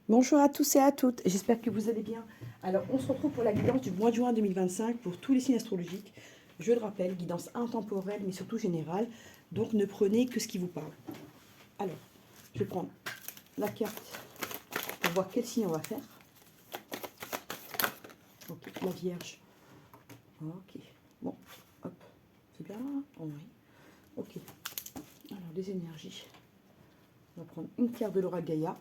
Bonjour à tous et à toutes, j'espère que vous allez bien. Alors, on se retrouve pour la guidance du mois de juin 2025 pour tous les signes astrologiques. Je le rappelle, guidance intemporelle mais surtout générale, donc ne prenez que ce qui vous parle. Alors, je vais prendre la carte pour voir quel signe on va faire. Ok, la Vierge. Ok, bon, hop, c'est bien, oh, oui. Ok, alors les énergies. On va prendre une carte de Laura Gaïa.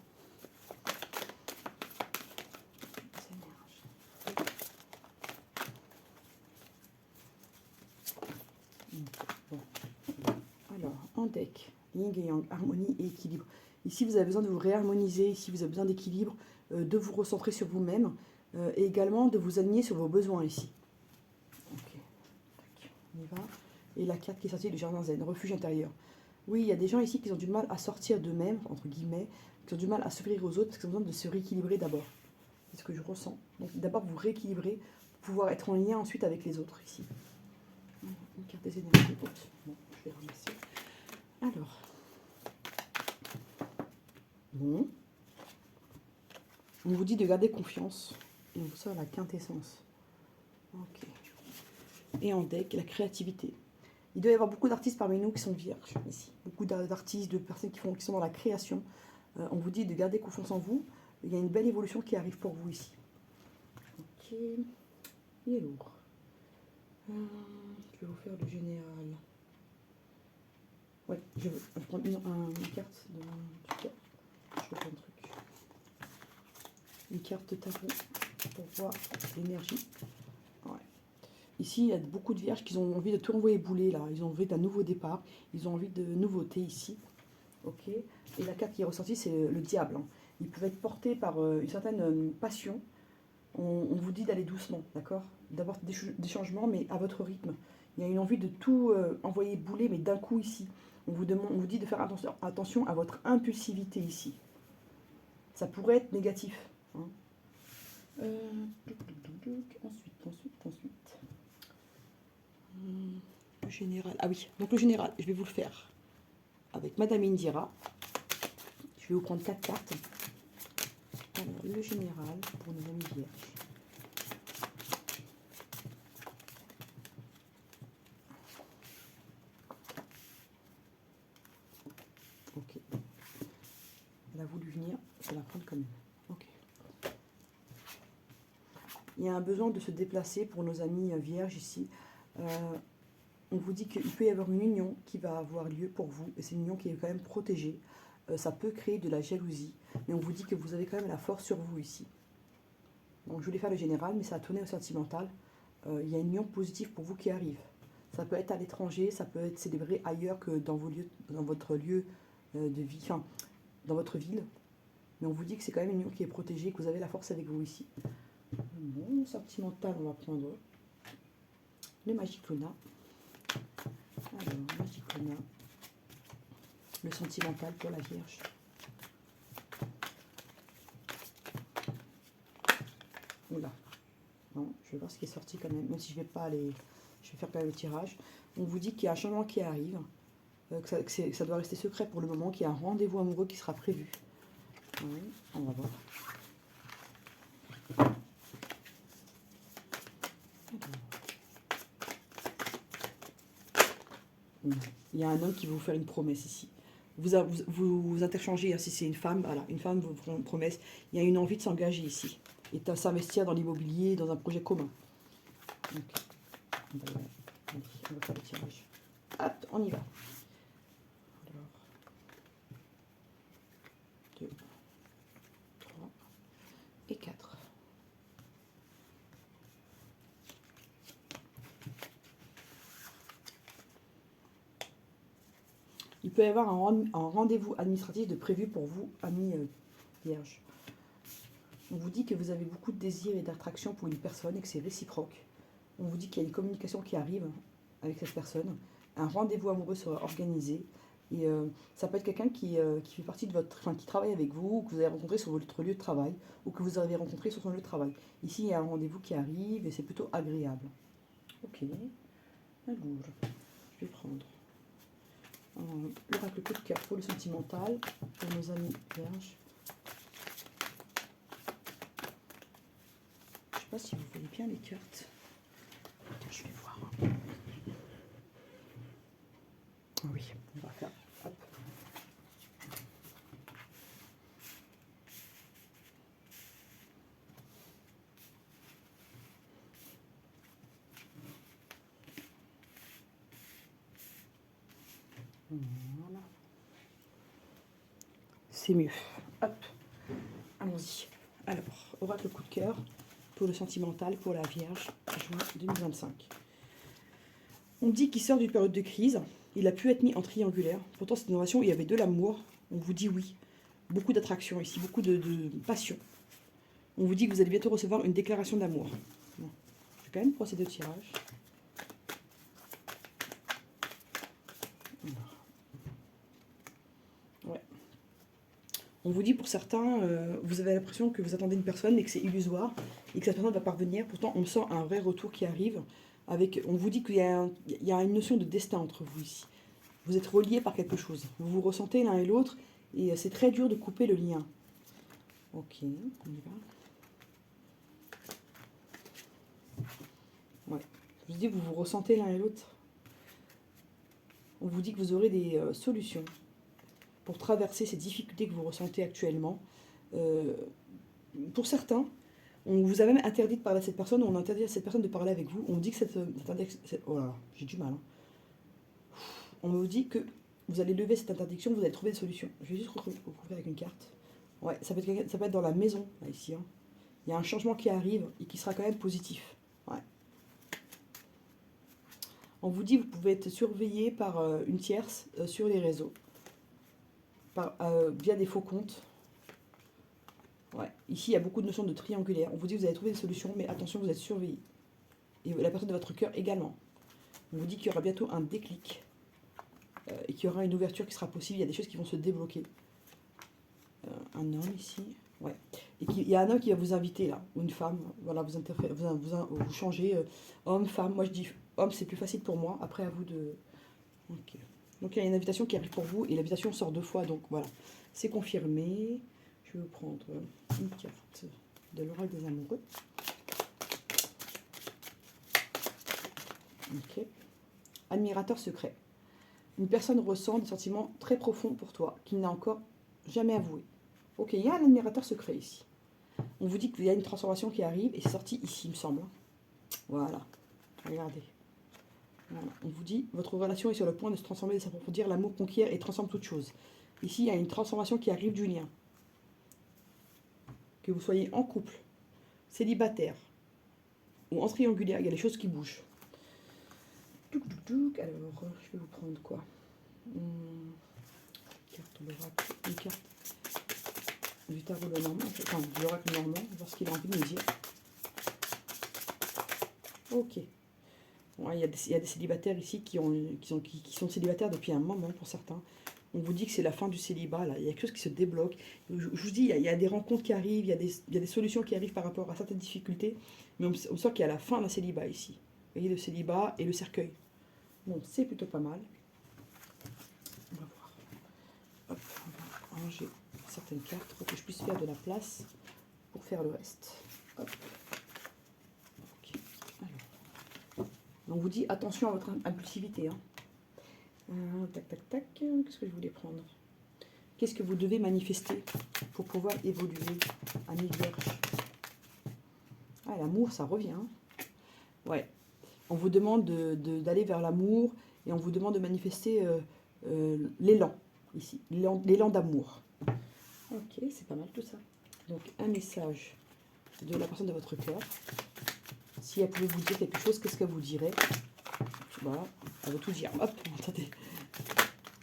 Bon. Alors, en deck, yin et yang, harmonie et équilibre. Ici, vous avez besoin de vous réharmoniser, ici, vous avez besoin d'équilibre, de vous recentrer sur vous-même et également de vous aligner sur vos besoins ici. Ok, on y va. Et la carte qui est sortie du jardin zen, refuge intérieur. Oui, il y a des gens ici qui ont du mal à sortir d'eux-mêmes, entre guillemets, qui ont du mal à s'ouvrir aux autres parce qu'ils ont besoin de se rééquilibrer d'abord. C'est ce que je ressens. Donc d'abord vous rééquilibrer pour pouvoir être en lien ensuite avec les autres ici. Une carte des énergies. Oups. Bon, je vais ramasser. Alors, bon, on vous dit de garder confiance et on vous sort la quintessence. Ok. Et en deck, la créativité. Il doit y avoir beaucoup d'artistes parmi nous qui sont vierges ici. Beaucoup d'artistes, de personnes qui sont dans la création. On vous dit de garder confiance en vous. Il y a une belle évolution qui arrive pour vous ici. Ok. Il est lourd. Je vais vous faire le général. Ouais, je vais prendre une carte de. Je vais prendre un truc. Une carte de tarot pour voir l'énergie. Ouais. Ici, il y a beaucoup de vierges qui ont envie de tout envoyer bouler là. Ils ont envie d'un nouveau départ. Ils ont envie de nouveautés ici. Ok. Et la carte qui est ressortie, c'est le diable. Hein. Ils peuvent être portés par une certaine passion. On vous dit d'aller doucement, d'accord? D'avoir des changements, mais à votre rythme. Il y a une envie de tout envoyer bouler, mais d'un coup ici. On vous dit de faire attention à votre impulsivité ici. Ça pourrait être négatif. Hein. Ensuite. Le général. Ah oui, donc le général, je vais vous le faire avec Madame Indira. Je vais vous prendre 4 cartes. Alors, le général pour nos amis vierges. Ok. Elle a voulu venir, je vais la prendre quand même. Ok. Il y a un besoin de se déplacer pour nos amis vierges ici. On vous dit qu'il peut y avoir une union qui va avoir lieu pour vous, et c'est une union qui est quand même protégée. Ça peut créer de la jalousie, mais on vous dit que vous avez quand même la force sur vous ici. Donc je voulais faire le général, mais ça a tourné au sentimental. Il y a une union positive pour vous qui arrive. Ça peut être à l'étranger, ça peut être célébré ailleurs que dans votre lieu de vie, enfin, dans votre ville. Mais on vous dit que c'est quand même une union qui est protégée, que vous avez la force avec vous ici. Bon, sentimental, on va prendre le Magicona. Alors, Magicona. Le sentimental pour la Vierge. Oula. Non, je vais voir ce qui est sorti quand même, même si je vais pas aller. Je vais faire quand même le tirage. On vous dit qu'il y a un changement qui arrive, que ça doit rester secret pour le moment, qu'il y a un rendez-vous amoureux qui sera prévu. Oui, on va voir. Il y a un homme qui va vous faire une promesse ici. Vous interchangez, hein, si c'est une femme, voilà, une femme vous fait une promesse. Il y a une envie de s'engager ici et de s'investir dans l'immobilier, dans un projet commun. Donc, on va faire le tirage. Hop, on y va. Alors, 2, 3 et 4. Il peut y avoir un rendez-vous administratif de prévu pour vous, amis vierges. On vous dit que vous avez beaucoup de désir et d'attraction pour une personne et que c'est réciproque. On vous dit qu'il y a une communication qui arrive avec cette personne. Un rendez-vous amoureux sera organisé. Et ça peut être quelqu'un qui fait partie de votre, enfin, qui travaille avec vous, ou que vous avez rencontré sur votre lieu de travail, ou que vous avez rencontré sur son lieu de travail. Ici, il y a un rendez-vous qui arrive et c'est plutôt agréable. Ok. Alors, je vais prendre l'oracle coup de cœur pour le sentimental, pour nos amis vierges. pas si vous voyez bien les cartes. Attends, je vais voir. Ah oui, on va faire. Hop. Voilà. C'est mieux. Hop. Allons-y. Alors, oracle coup de cœur pour le sentimental, pour la Vierge, juin 2025. On dit qu'il sort d'une période de crise. Il a pu être mis en triangulaire. Pourtant, cette innovation, il y avait de l'amour. On vous dit oui. Beaucoup d'attraction ici, beaucoup de passion. On vous dit que vous allez bientôt recevoir une déclaration d'amour. Bon. Je vais quand même procéder au tirage. Ouais. On vous dit pour certains, vous avez l'impression que vous attendez une personne et que c'est illusoire et que cette personne va parvenir. Pourtant, on sent un vrai retour qui arrive. On vous dit qu'il y a une notion de destin entre vous ici. Vous êtes reliés par quelque chose. Vous vous ressentez l'un et l'autre et c'est très dur de couper le lien. Ok, on y va. Ouais. Je vous dis que vous vous ressentez l'un et l'autre. On vous dit que vous aurez des solutions pour traverser ces difficultés que vous ressentez actuellement. Pour certains, on vous a même interdit de parler à cette personne, on interdit à cette personne de parler avec vous. On vous dit que oh là là, j'ai du mal. Hein. On vous dit que vous allez lever cette interdiction, vous allez trouver des solutions. Je vais juste recouvrir avec une carte. Ouais, ça peut être dans la maison, là, ici. Hein. Il y a un changement qui arrive et qui sera quand même positif. Ouais. On vous dit que vous pouvez être surveillé par une tierce sur les réseaux, via des faux comptes. Ouais. Ici, il y a beaucoup de notions de triangulaire. On vous dit que vous allez trouver des solutions, mais attention, vous êtes surveillé. Et la personne de votre cœur également. On vous dit qu'il y aura bientôt un déclic et qu'il y aura une ouverture qui sera possible. Il y a des choses qui vont se débloquer. Un homme ici. Ouais. Et il y a un homme qui va vous inviter là, ou une femme. Voilà, vous changez homme, femme. Moi, je dis homme, c'est plus facile pour moi. Après, à vous de... Ok. Donc, il y a une invitation qui arrive pour vous et l'invitation sort 2 fois. Donc, voilà. C'est confirmé. Je vais vous prendre une carte de l'oracle des amoureux. Ok. Admirateur secret. Une personne ressent des sentiments très profonds pour toi qu'il n'a encore jamais avoué. Ok, il y a un admirateur secret ici. On vous dit qu'il y a une transformation qui arrive et c'est sorti ici, il me semble. Voilà. Regardez. Voilà. On vous dit, votre relation est sur le point de se transformer, de s'approfondir. L'amour conquiert et transforme toute chose. Ici, il y a une transformation qui arrive du lien. Que vous soyez en couple, célibataire ou en triangulaire, il y a des choses qui bougent. Alors, je vais vous prendre quoi? Carte l'oracle, une carte du tarot le normand, enfin de l'oracle normand, voir ce qu'il a envie de me dire. Ok. Bon, il y a des célibataires ici qui sont célibataires depuis un moment pour certains. On vous dit que c'est la fin du célibat, là. Il y a quelque chose qui se débloque. Je vous dis, il y a des rencontres qui arrivent, il y a des solutions qui arrivent par rapport à certaines difficultés, mais on sent qu'il y a la fin d'un célibat ici. Vous voyez, le célibat et le cercueil. Bon, c'est plutôt pas mal. On va voir. Hop, on va ranger certaines cartes pour que je puisse faire de la place pour faire le reste. Hop. Okay. Alors. On vous dit attention à votre impulsivité. Hein. Tac, tac, tac. Qu'est-ce que je voulais prendre? Qu'est-ce que vous devez manifester pour pouvoir évoluer, ami Vierge? Ah, l'amour, ça revient. Hein. Ouais. On vous demande d'aller vers l'amour et on vous demande de manifester l'élan, ici, l'élan d'amour. Ok, c'est pas mal tout ça. Donc, un message de la personne de votre cœur. Si elle pouvait vous dire quelque chose, qu'est-ce qu'elle vous dirait? Voilà, elle veut tout dire. Hop, attendez.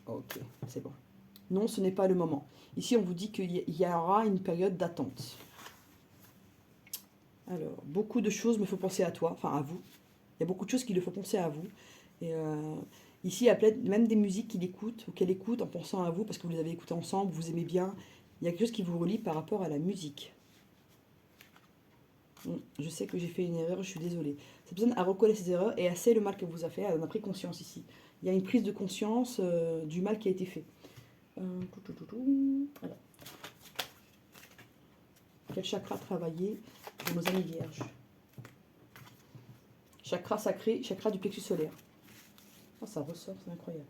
Ok, c'est bon. Non, ce n'est pas le moment. Ici, on vous dit qu'il y aura une période d'attente. Alors, beaucoup de choses me font penser à toi, enfin à vous. Il y a beaucoup de choses qui le font penser à vous. Et ici, il y a même des musiques qu'il écoute ou qu'elle écoute en pensant à vous parce que vous les avez écoutées ensemble, vous aimez bien. Il y a quelque chose qui vous relie par rapport à la musique. Je sais que j'ai fait une erreur, je suis désolée. Cette personne a reconnu ses erreurs et a sait le mal que vous a fait. Elle en a pris conscience ici. Il y a une prise de conscience du mal qui a été fait. Alors. Quel chakra travailler pour nos amis vierges? Chakra sacré, chakra du plexus solaire. Oh, ça ressort, c'est incroyable.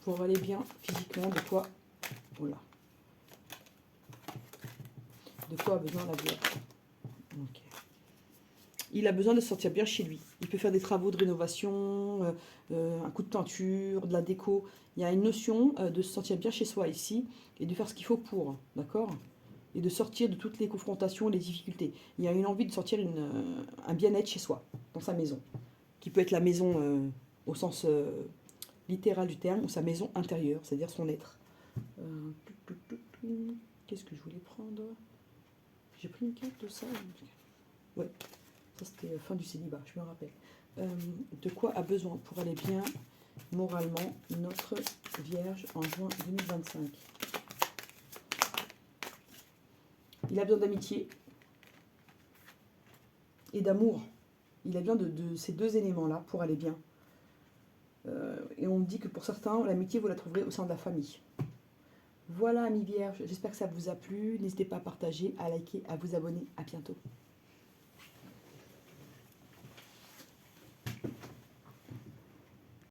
Pour aller bien physiquement, de quoi... Voilà. De quoi a besoin la Vierge? Ok. Il a besoin de se sentir bien chez lui. Il peut faire des travaux de rénovation, un coup de peinture, de la déco. Il y a une notion de se sentir bien chez soi ici et de faire ce qu'il faut pour, d'accord? Et de sortir de toutes les confrontations, les difficultés. Il y a une envie de sortir un bien-être chez soi, dans sa maison, qui peut être la maison au sens littéral du terme, ou sa maison intérieure, c'est-à-dire son être. Qu'est-ce que je voulais prendre? J'ai pris une carte de ça. Ouais. Ça, c'était fin du célibat, je me rappelle. De quoi a besoin pour aller bien moralement notre Vierge en juin 2025? Il a besoin d'amitié et d'amour. Il a besoin de ces deux éléments-là pour aller bien. Et on dit que pour certains, l'amitié, vous la trouverez au sein de la famille. Voilà, amis Vierges, j'espère que ça vous a plu. N'hésitez pas à partager, à liker, à vous abonner. À bientôt.